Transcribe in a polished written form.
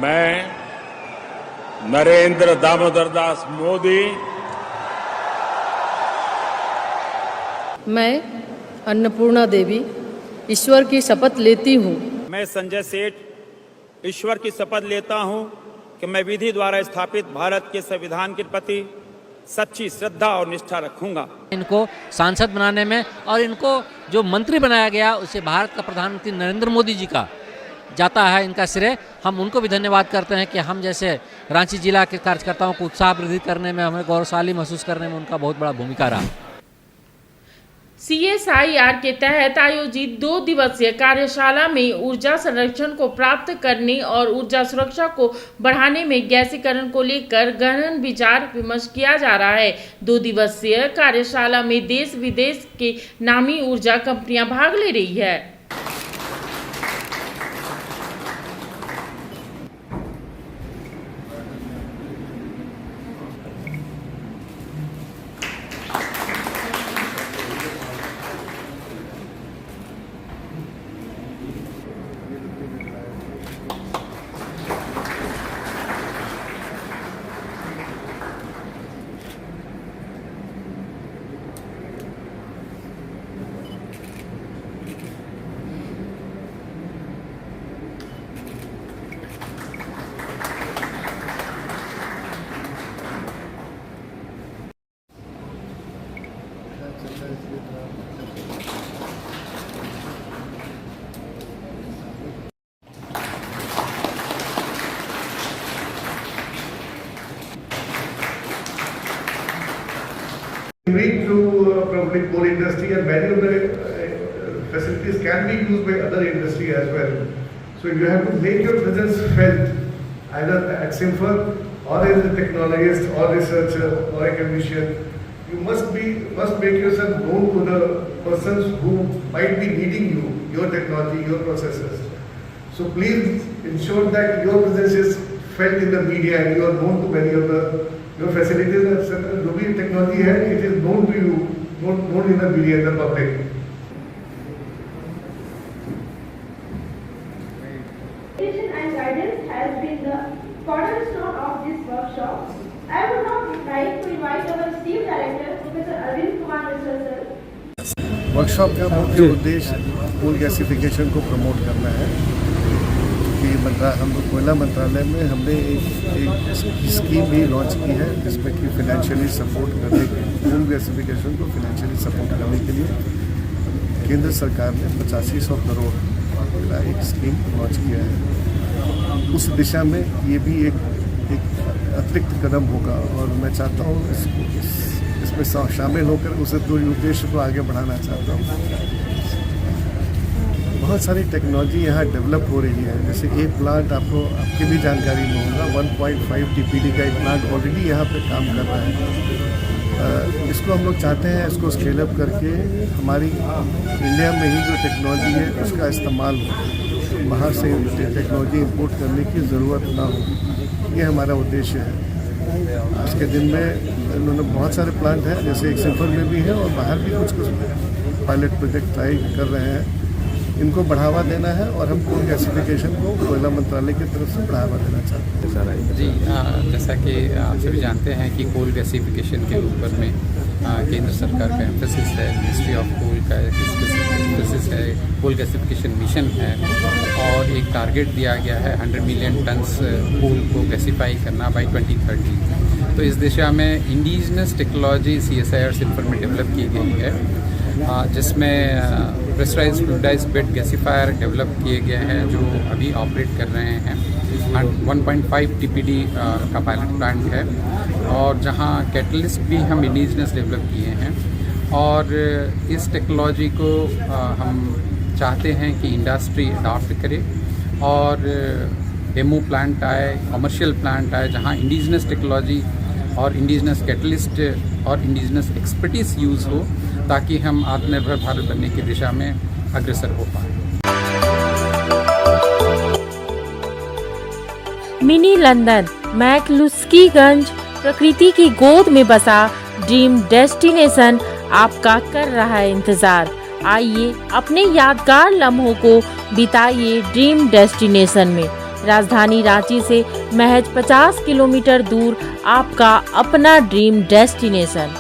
मैं नरेंद्र दामोदर दास मोदी मैं अन्नपूर्णा देवी ईश्वर की शपथ लेती हूँ। मैं संजय सेठ ईश्वर की शपथ लेता हूँ कि मैं विधि द्वारा स्थापित भारत के संविधान के प्रति सच्ची श्रद्धा और निष्ठा रखूंगा। इनको सांसद बनाने में और इनको जो मंत्री बनाया गया उसे भारत का प्रधानमंत्री नरेंद्र मोदी जी का जाता है इनका श्रेय। हम उनको भी धन्यवाद करते हैं कि हम जैसे रांची जिला के कार्यकर्ताओं को उत्साह वृद्धि करने में, हमें गौरवशाली महसूस करने में उनका बहुत बड़ा भूमिका रहा। CSIR के तहत आयोजित 2 दिवसीय कार्यशाला में ऊर्जा संरक्षण को प्राप्त करने और ऊर्जा सुरक्षा को बढ़ाने में गैसीकरण को लेकर गहन विचार विमर्श किया जा रहा है। 2 दिवसीय कार्यशाला में देश विदेश के नामी ऊर्जा कंपनियां भाग ले रही है। Bring to probably coal industry, and many of the facilities can be used by other industry as well. So you have to make your presence felt either at Simfer or as a technologist or researcher or academician. You must make yourself known to the persons who might be needing your technology, your processes. So please ensure that your presence is felt in the media and you are known to many of your facilities and जो भी technology है, it is known to you, known in the media and the public. Education and guidance has been the cornerstone of this workshop. I would now like to invite our esteemed director, Professor Arvind Kumar Mishra sir. Workshop का मुख्य उद्देश्य coal gasification को promote करना है कि हम कोयला मंत्रालय में हमने एक स्कीम भी लॉन्च की है जिसमें कि फाइनेंशियली सपोर्ट करने के कोल गैसिफिकेशन को फाइनेंशियली सपोर्ट करने के लिए केंद्र सरकार ने 8500 करोड़ का एक स्कीम लॉन्च किया है। उस दिशा में ये भी एक अतिरिक्त कदम होगा और मैं चाहता हूँ इसमें शामिल होकर उस उद्देश्य को आगे बढ़ाना चाहता हूँ। बहुत सारी टेक्नोलॉजी यहाँ डेवलप हो रही है, जैसे एक प्लांट आपकी भी जानकारी में होगा 1.5 TPD का एक प्लांट ऑलरेडी यहाँ पे काम कर रहा है। इसको हम लोग चाहते हैं इसको स्केल अप करके हमारी इंडिया में ही जो टेक्नोलॉजी है उसका इस्तेमाल हो, बाहर से टेक्नोलॉजी इंपोर्ट करने की ज़रूरत ना हो, ये हमारा उद्देश्य है। आज के दिन में उन्होंने बहुत सारे प्लांट हैं, जैसे एक सिम्फर में भी है और बाहर भी कुछ पायलट प्रोजेक्ट ट्राई कर रहे हैं। इनको बढ़ावा देना है और हम कोल गैसिफिकेशन को कोयला मंत्रालय की तरफ से बढ़ावा देना चाहते हैं। जी, जैसा कि आप सभी जानते हैं कि कोल गैसिफिकेशन के ऊपर में केंद्र सरकार का एम्फेसिस है, मिनिस्ट्री ऑफ कोल का एम्फेसिस है, कोल गैसिफिकेशन मिशन है और एक टारगेट दिया गया है 100 मिलियन टन्स कोल को गैसिफाई करना बाय 2030। तो इस दिशा में इंडिजिनस टेक्नोलॉजी CSIR सिम्फर में डेवलप की गई है, जिसमें प्रेशराइज्ड फ्लूइडाइज्ड बेड गैसिफायर डेवलप किए गए हैं जो अभी ऑपरेट कर रहे हैं। 1.5 TPD का पायलट प्लांट है और जहां कैटलिस्ट भी हम इंडिजिनस डेवलप किए हैं और इस टेक्नोलॉजी को हम चाहते हैं कि इंडस्ट्री अडॉप्ट करे और डेमो प्लांट आए, कमर्शियल प्लांट आए जहां इंडिजिनस टेक्नोलॉजी और इंडिजिनस कैटलिस्ट और इंडिजिनस एक्सपर्टीज यूज़ हो ताकि हम आत्मनिर्भर भारत बनने की दिशा में अग्रसर हो पाएं। मिनी लंदन मैक्लुस्कीगंज प्रकृति की गोद में बसा ड्रीम डेस्टिनेशन आपका कर रहा है इंतजार। आइए अपने यादगार लम्हों को बिताइए ड्रीम डेस्टिनेशन में। राजधानी रांची से महज 50 किलोमीटर दूर आपका अपना ड्रीम डेस्टिनेशन।